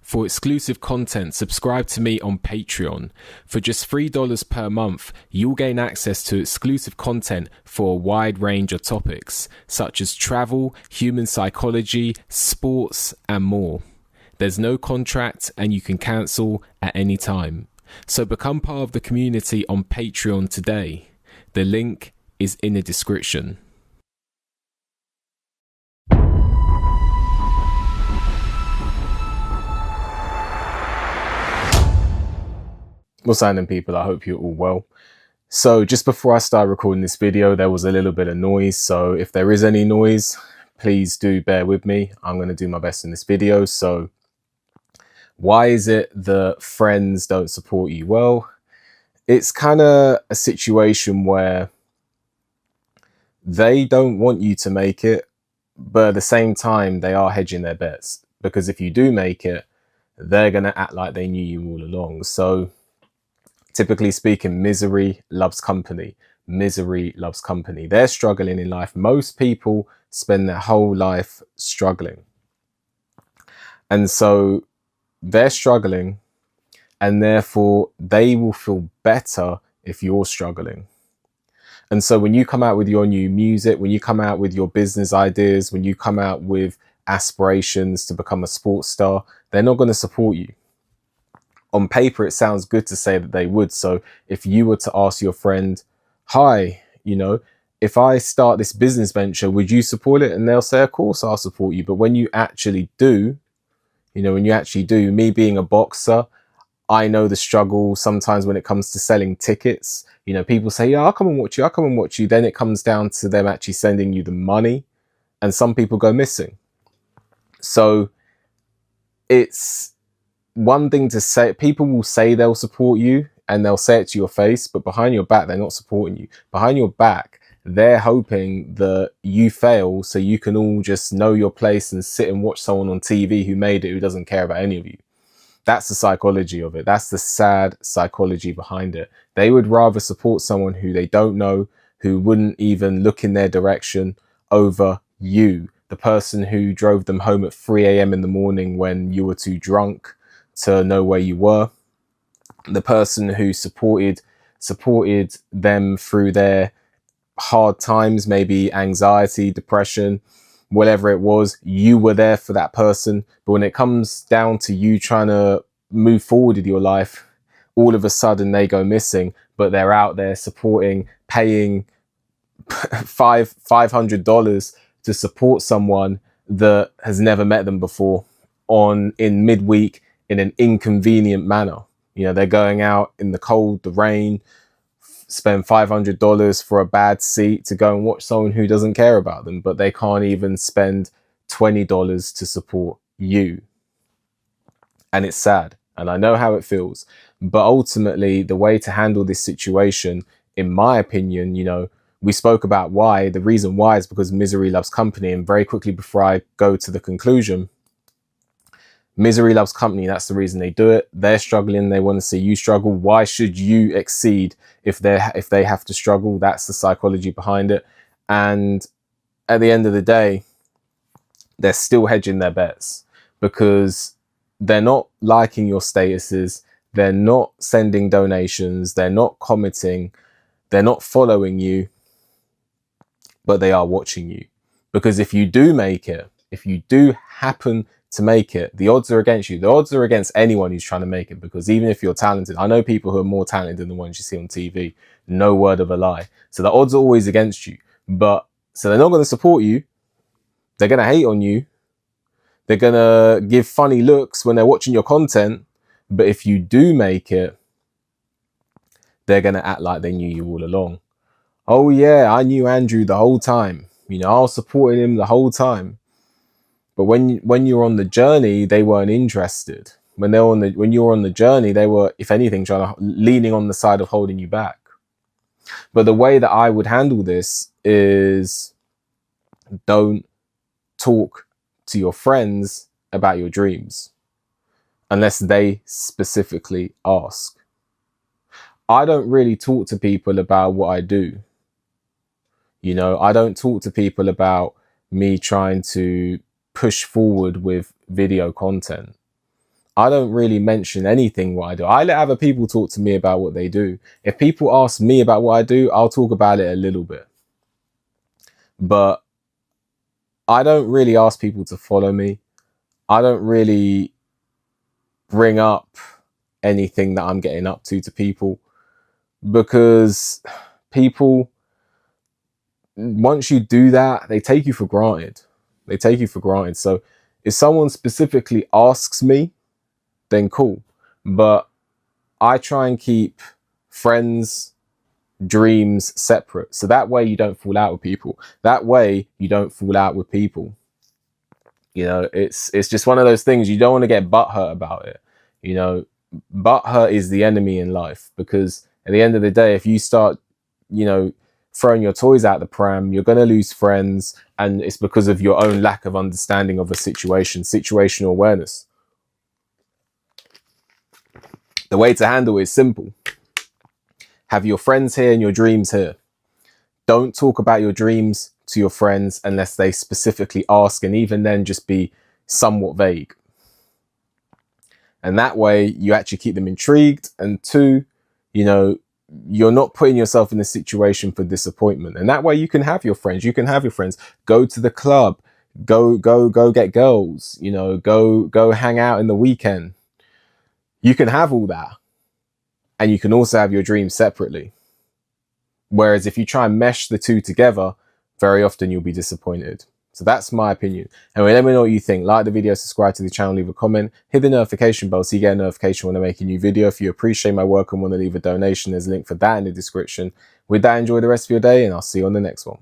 For exclusive content, subscribe to me on Patreon. For just $3 per month, you'll gain access to exclusive content for a wide range of topics, such as travel, human psychology, sports, and more. There's no contract and you can cancel at any time. So become part of the community on Patreon today. The link is in the description. What's happening, people? I hope you're all well. So just before I start recording this video, there was a little bit of noise. So if there is any noise, please do bear with me. I'm going to do my best in this video. So why is it that friends don't support you? Well, it's kind of a situation where they don't want you to make it, but at the same time, they are hedging their bets. Because if you do make it, they're going to act like they knew you all along. So typically speaking, misery loves company. Misery loves company. They're struggling in life. Most people spend their whole life struggling. And so they're struggling, and therefore they will feel better if you're struggling. And so when you come out with your new music, when you come out with your business ideas, when you come out with aspirations to become a sports star, they're not going to support you. On paper, it sounds good to say that they would. So if you were to ask your friend, hi, if I start this business venture, would you support it? And they'll say, of course, I'll support you. But when you actually do, me being a boxer, I know the struggle sometimes when it comes to selling tickets. People say, yeah, I'll come and watch you. I'll come and watch you. Then it comes down to them actually sending you the money. And some people go missing. So it's one thing to say. People will say they'll support you and they'll say it to your face, but behind your back, they're not supporting you. Behind your back, they're hoping that you fail so you can all just know your place and sit and watch someone on TV who made it, who doesn't care about any of you. That's the psychology of it. That's the sad psychology behind it. They would rather support someone who they don't know, who wouldn't even look in their direction, over you, the person who drove them home at 3 a.m. in the morning when you were too drunk to know where you were, the person who supported them through their hard times, maybe anxiety, depression, whatever it was. You were there for that person. But when it comes down to you trying to move forward with your life, all of a sudden they go missing, but they're out there supporting, paying $500 to support someone that has never met them before in midweek, in an inconvenient manner. They're going out in the cold, the rain, spend $500 for a bad seat to go and watch someone who doesn't care about them, but they can't even spend $20 to support you. And it's sad. And I know how it feels. But ultimately, the way to handle this situation, in my opinion, we spoke about why. The reason why is because misery loves company. And very quickly, before I go to the conclusion, misery loves company. That's the reason they do it. They're struggling. They want to see you struggle. Why should you exceed if they have to struggle? That's the psychology behind it. And at the end of the day, they're still hedging their bets because they're not liking your statuses. They're not sending donations. They're not commenting. They're not following you, but they are watching you. Because if you do make it, if you do happen to make it, the odds are against you. The odds are against anyone who's trying to make it, because even if you're talented, I know people who are more talented than the ones you see on TV, no word of a lie. So the odds are always against you. So they're not going to support you. They're going to hate on you. They're going to give funny looks when they're watching your content. But if you do make it, they're going to act like they knew you all along. Oh yeah, I knew Andrew the whole time. I was supporting him the whole time. But when you're on the journey, they weren't interested. When you're on the journey, they were, if anything, leaning on the side of holding you back. But the way that I would handle this is, don't talk to your friends about your dreams unless they specifically ask. I don't really talk to people about what I do. I don't talk to people about me trying to push forward with video content. I don't really mention anything what I do. I let other people talk to me about what they do. If people ask me about what I do, I'll talk about it a little bit. But I don't really ask people to follow me. I don't really bring up anything that I'm getting up to people, because people, once you do that, they take you for granted. They take you for granted. So if someone specifically asks me, then cool. But I try and keep friends, dreams separate. So that way you don't fall out with people. That way you don't fall out with people. You know, it's just one of those things. You don't want to get butthurt about it. You know, butthurt is the enemy in life, because at the end of the day, if you start, you know, throwing your toys out the pram, you're going to lose friends, and it's because of your own lack of understanding of a situation, situational awareness. The way to handle it is simple. Have your friends here and your dreams here. Don't talk about your dreams to your friends unless they specifically ask, and even then just be somewhat vague. And that way you actually keep them intrigued, and two, you know, you're not putting yourself in a situation for disappointment. And that way you can have your friends. You can have your friends. Go to the club. Go get girls. You know, go hang out in the weekend. You can have all that. And you can also have your dreams separately. Whereas if you try and mesh the two together, very often you'll be disappointed. So that's my opinion. Anyway, let me know what you think. Like the video, subscribe to the channel, leave a comment, hit the notification bell so you get a notification when I make a new video. If you appreciate my work and want to leave a donation, there's a link for that in the description. With that, enjoy the rest of your day, and I'll see you on the next one.